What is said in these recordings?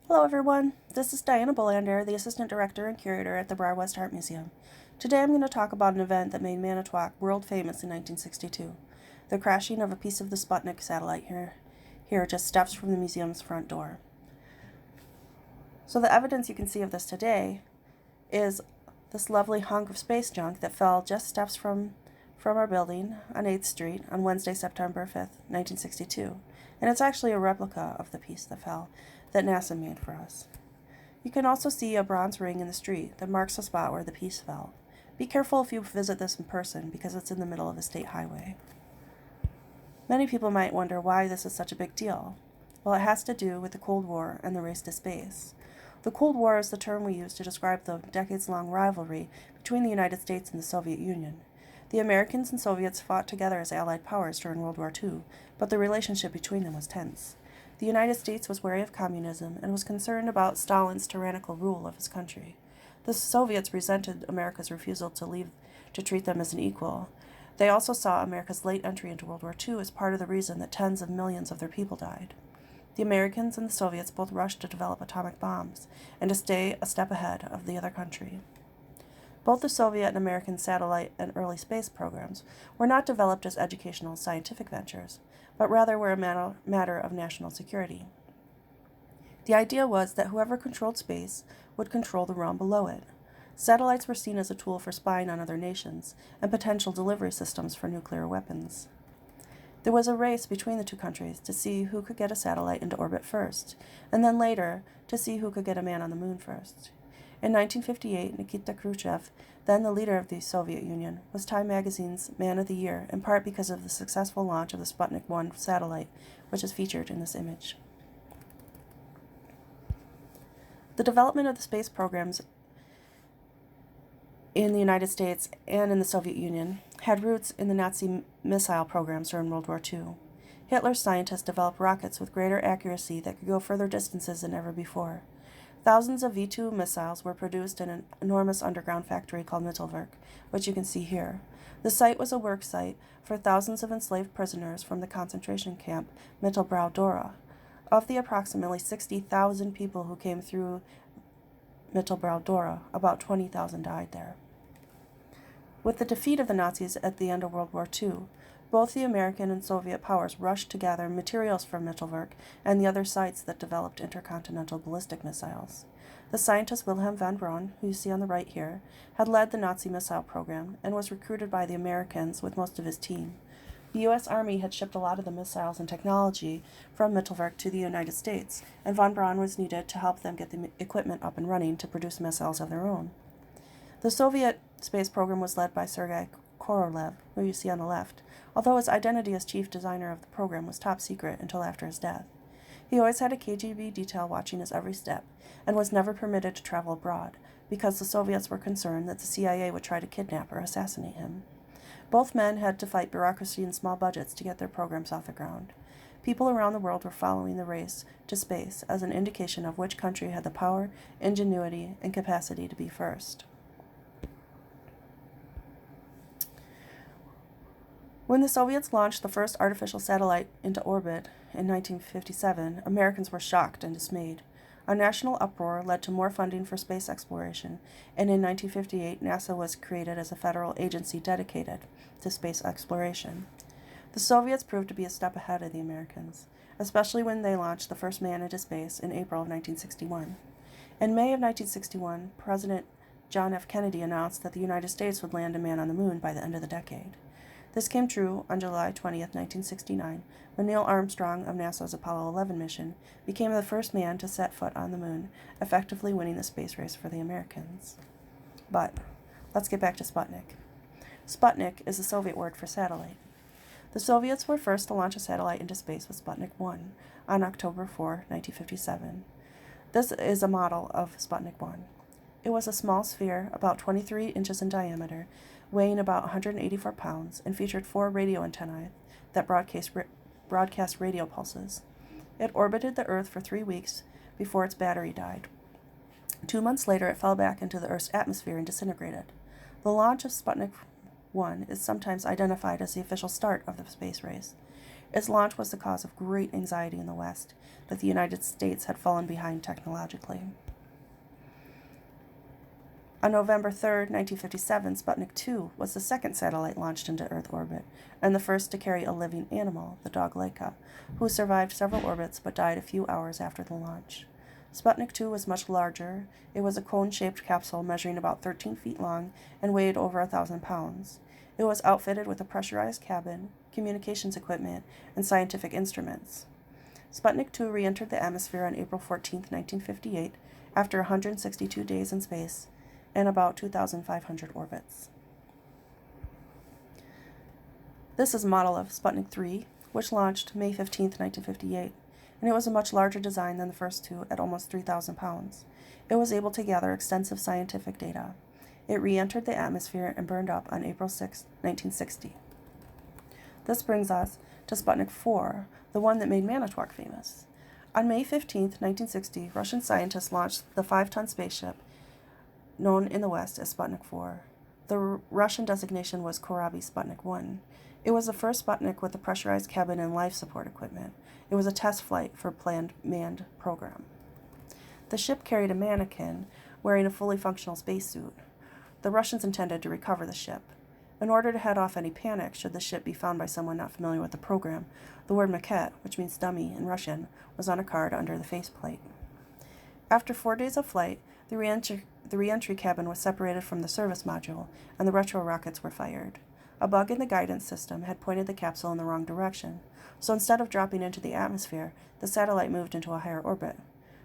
Hello everyone, this is Diana Bolander, the Assistant Director and Curator at the Rahr-West Art Museum. Today I'm going to talk about an event that made Manitowoc world famous in 1962, the crashing of a piece of the Sputnik satellite here just steps from the museum's front door. So the evidence you can see of this today is this lovely hunk of space junk that fell just steps from our building on 8th Street on Wednesday, September 5th, 1962. And it's actually a replica of the piece that fell that NASA made for us. You can also see a bronze ring in the street that marks the spot where the piece fell. Be careful if you visit this in person because it's in the middle of a state highway. Many people might wonder why this is such a big deal. Well, it has to do with the Cold War and the race to space. The Cold War is the term we use to describe the decades-long rivalry between the United States and the Soviet Union. The Americans and Soviets fought together as Allied powers during World War II, but the relationship between them was tense. The United States was wary of communism and was concerned about Stalin's tyrannical rule of his country. The Soviets resented America's refusal to treat them as an equal. They also saw America's late entry into World War II as part of the reason that tens of millions of their people died. The Americans and the Soviets both rushed to develop atomic bombs and to stay a step ahead of the other country. Both the Soviet and American satellite and early space programs were not developed as educational scientific ventures, but rather were a matter of national security. The idea was that whoever controlled space would control the realm below it. Satellites were seen as a tool for spying on other nations and potential delivery systems for nuclear weapons. There was a race between the two countries to see who could get a satellite into orbit first, and then later to see who could get a man on the moon first. In 1958, Nikita Khrushchev, then the leader of the Soviet Union, was Time magazine's Man of the Year, in part because of the successful launch of the Sputnik I satellite, which is featured in this image. The development of the space programs in the United States and in the Soviet Union had roots in the Nazi missile programs during World War II. Hitler's scientists developed rockets with greater accuracy that could go further distances than ever before. Thousands of V-2 missiles were produced in an enormous underground factory called Manitowoc, which you can see here. The site was a work site for thousands of enslaved prisoners from the concentration camp Mittelbrau-Dora. Of the approximately 60,000 people who came through Mittelbrau-Dora, about 20,000 died there. With the defeat of the Nazis at the end of World War II, both the American and Soviet powers rushed to gather materials from Mittelwerk and the other sites that developed intercontinental ballistic missiles. The scientist Wilhelm von Braun, who you see on the right here, had led the Nazi missile program and was recruited by the Americans with most of his team. The U.S. Army had shipped a lot of the missiles and technology from Mittelwerk to the United States, and von Braun was needed to help them get the equipment up and running to produce missiles of their own. The Soviet space program was led by Sergei Korolev, who you see on the left, although his identity as chief designer of the program was top secret until after his death. He always had a KGB detail watching his every step, and was never permitted to travel abroad, because the Soviets were concerned that the CIA would try to kidnap or assassinate him. Both men had to fight bureaucracy and small budgets to get their programs off the ground. People around the world were following the race to space as an indication of which country had the power, ingenuity, and capacity to be first. When the Soviets launched the first artificial satellite into orbit in 1957, Americans were shocked and dismayed. A national uproar led to more funding for space exploration, and in 1958, NASA was created as a federal agency dedicated to space exploration. The Soviets proved to be a step ahead of the Americans, especially when they launched the first man into space in April of 1961. In May of 1961, President John F. Kennedy announced that the United States would land a man on the moon by the end of the decade. This came true on July 20, 1969, when Neil Armstrong of NASA's Apollo 11 mission became the first man to set foot on the moon, effectively winning the space race for the Americans. But let's get back to Sputnik. Sputnik is the Soviet word for satellite. The Soviets were first to launch a satellite into space with Sputnik I on October 4, 1957. This is a model of Sputnik I. It was a small sphere about 23 inches in diameter, weighing about 184 pounds, and featured 4 radio antennae that broadcast radio pulses. It orbited the Earth for 3 weeks before its battery died. 2 months later, it fell back into the Earth's atmosphere and disintegrated. The launch of Sputnik I is sometimes identified as the official start of the space race. Its launch was the cause of great anxiety in the West that the United States had fallen behind technologically. On November 3, 1957, Sputnik II was the second satellite launched into Earth orbit, and the first to carry a living animal, the dog Laika, who survived several orbits but died a few hours after the launch. Sputnik II was much larger. It was a cone-shaped capsule measuring about 13 feet long and weighed over 1,000 pounds. It was outfitted with a pressurized cabin, communications equipment, and scientific instruments. Sputnik II re-entered the atmosphere on April 14, 1958, after 162 days in space and about 2,500 orbits. This is a model of Sputnik III, which launched May 15, 1958, and it was a much larger design than the first two at almost 3,000 pounds. It was able to gather extensive scientific data. It re-entered the atmosphere and burned up on April 6, 1960. This brings us to Sputnik IV, the one that made Manitowoc famous. On May 15, 1960, Russian scientists launched the 5-ton spaceship known in the West as Sputnik IV. The Russian designation was Korabi Sputnik I. It was the first Sputnik with a pressurized cabin and life support equipment. It was a test flight for a planned manned program. The ship carried a mannequin wearing a fully functional spacesuit. The Russians intended to recover the ship. In order to head off any panic should the ship be found by someone not familiar with the program, the word maquette, which means dummy in Russian, was on a card under the faceplate. After 4 days of flight, the re-entry cabin was separated from the service module, and the retro rockets were fired. A bug in the guidance system had pointed the capsule in the wrong direction, so instead of dropping into the atmosphere, the satellite moved into a higher orbit.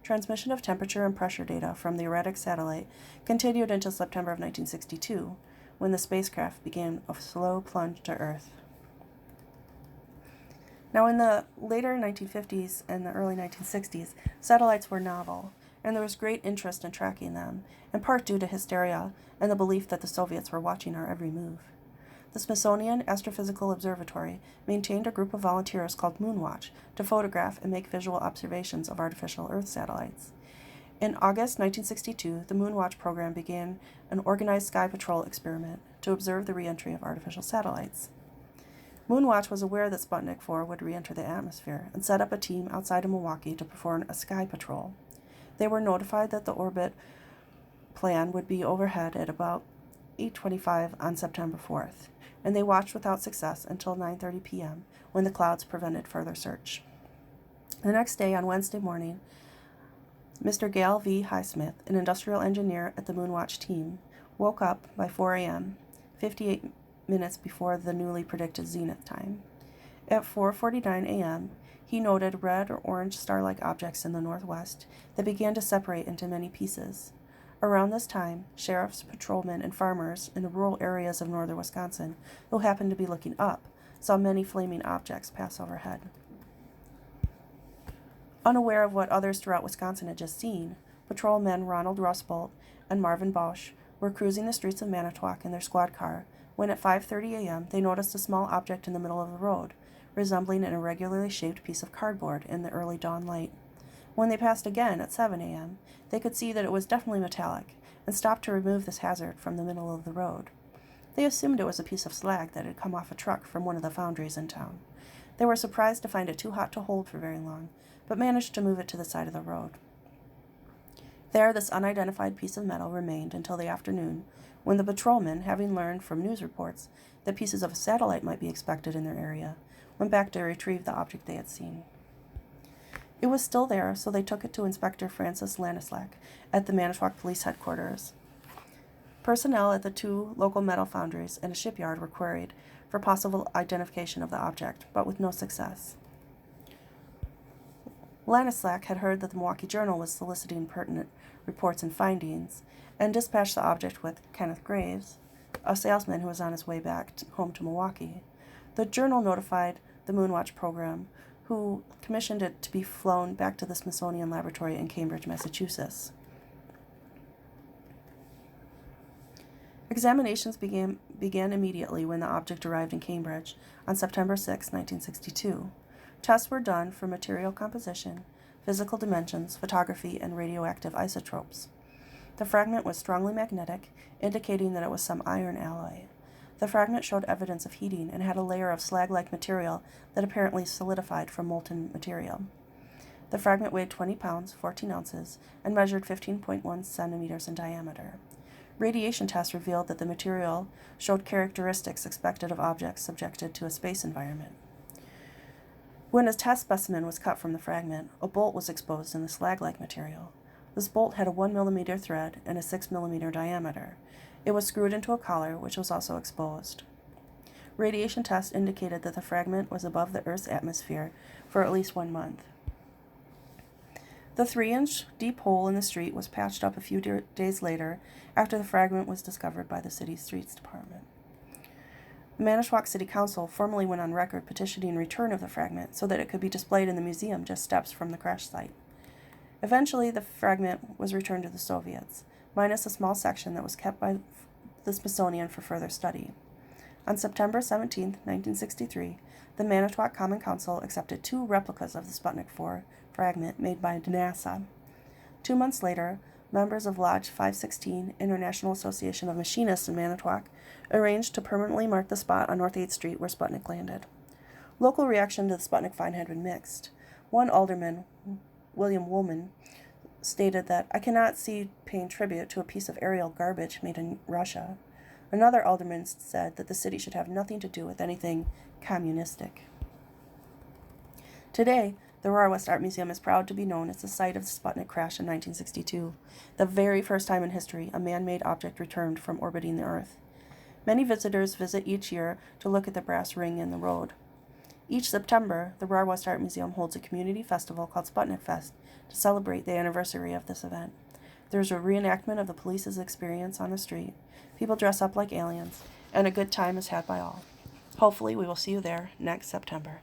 Transmission of temperature and pressure data from the erratic satellite continued until September of 1962, when the spacecraft began a slow plunge to Earth. Now, in the later 1950s and the early 1960s, satellites were novel, and there was great interest in tracking them, in part due to hysteria and the belief that the Soviets were watching our every move. The Smithsonian Astrophysical Observatory maintained a group of volunteers called Moonwatch to photograph and make visual observations of artificial Earth satellites. In August 1962, the Moonwatch program began an organized sky patrol experiment to observe the re-entry of artificial satellites. Moonwatch was aware that Sputnik IV would re-enter the atmosphere and set up a team outside of Milwaukee to perform a sky patrol. They were notified that the orbit plan would be overhead at about 8:25 on September 4th, and they watched without success until 9:30 p.m., when the clouds prevented further search. The next day, on Wednesday morning, Mr. Gale V. Highsmith, an industrial engineer at the Moonwatch team, woke up by 4 a.m., 58 minutes before the newly predicted zenith time. At 4:49 a.m., he noted red or orange star-like objects in the northwest that began to separate into many pieces. Around this time, sheriffs, patrolmen, and farmers in the rural areas of northern Wisconsin, who happened to be looking up, saw many flaming objects pass overhead. Unaware of what others throughout Wisconsin had just seen, patrolmen Ronald Rustbolt and Marvin Bosch were cruising the streets of Manitowoc in their squad car when at 5:30 a.m. they noticed a small object in the middle of the road, resembling an irregularly shaped piece of cardboard in the early dawn light. When they passed again at 7 a.m., they could see that it was definitely metallic and stopped to remove this hazard from the middle of the road. They assumed it was a piece of slag that had come off a truck from one of the foundries in town. They were surprised to find it too hot to hold for very long, but managed to move it to the side of the road. There, this unidentified piece of metal remained until the afternoon, when the patrolmen, having learned from news reports that pieces of a satellite might be expected in their area, went back to retrieve the object they had seen. It was still there, so they took it to Inspector Francis Lanislack at the Manitowoc Police Headquarters. Personnel at the 2 local metal foundries and a shipyard were queried for possible identification of the object, but with no success. Lanislack had heard that the Milwaukee Journal was soliciting pertinent reports and findings, and dispatched the object with Kenneth Graves, a salesman who was on his way back home to Milwaukee. The Journal notified the Moonwatch program, who commissioned it to be flown back to the Smithsonian Laboratory in Cambridge, Massachusetts. Examinations began immediately when the object arrived in Cambridge on September 6, 1962. Tests were done for material composition, physical dimensions, photography, and radioactive isotopes. The fragment was strongly magnetic, indicating that it was some iron alloy. The fragment showed evidence of heating and had a layer of slag-like material that apparently solidified from molten material. The fragment weighed 20 pounds, 14 ounces, and measured 15.1 centimeters in diameter. Radiation tests revealed that the material showed characteristics expected of objects subjected to a space environment. When a test specimen was cut from the fragment, a bolt was exposed in the slag-like material. This bolt had a 1 millimeter thread and a 6 millimeter diameter. It was screwed into a collar, which was also exposed. Radiation tests indicated that the fragment was above the Earth's atmosphere for at least 1 month. The 3-inch deep hole in the street was patched up a few days later after the fragment was discovered by the city's streets department. The Manitowoc City Council formally went on record petitioning return of the fragment so that it could be displayed in the museum just steps from the crash site. Eventually, the fragment was returned to the Soviets, minus a small section that was kept by the Smithsonian for further study. On September 17, 1963, the Manitowoc Common Council accepted 2 replicas of the Sputnik IV fragment made by NASA. 2 months later, members of Lodge 516, International Association of Machinists in Manitowoc, arranged to permanently mark the spot on North 8th Street where Sputnik landed. Local reaction to the Sputnik find had been mixed. One alderman, William Woolman, stated that, "I cannot see paying tribute to a piece of aerial garbage made in Russia." Another alderman said that the city should have nothing to do with anything communistic. Today, the Rahr-West Art Museum is proud to be known as the site of the Sputnik crash in 1962, the very first time in history a man-made object returned from orbiting the Earth. Many visitors visit each year to look at the brass ring in the road. Each September, the Rahr-West Art Museum holds a community festival called Sputnik Fest to celebrate the anniversary of this event. There's a reenactment of the police's experience on the street, people dress up like aliens, and a good time is had by all. Hopefully, we will see you there next September.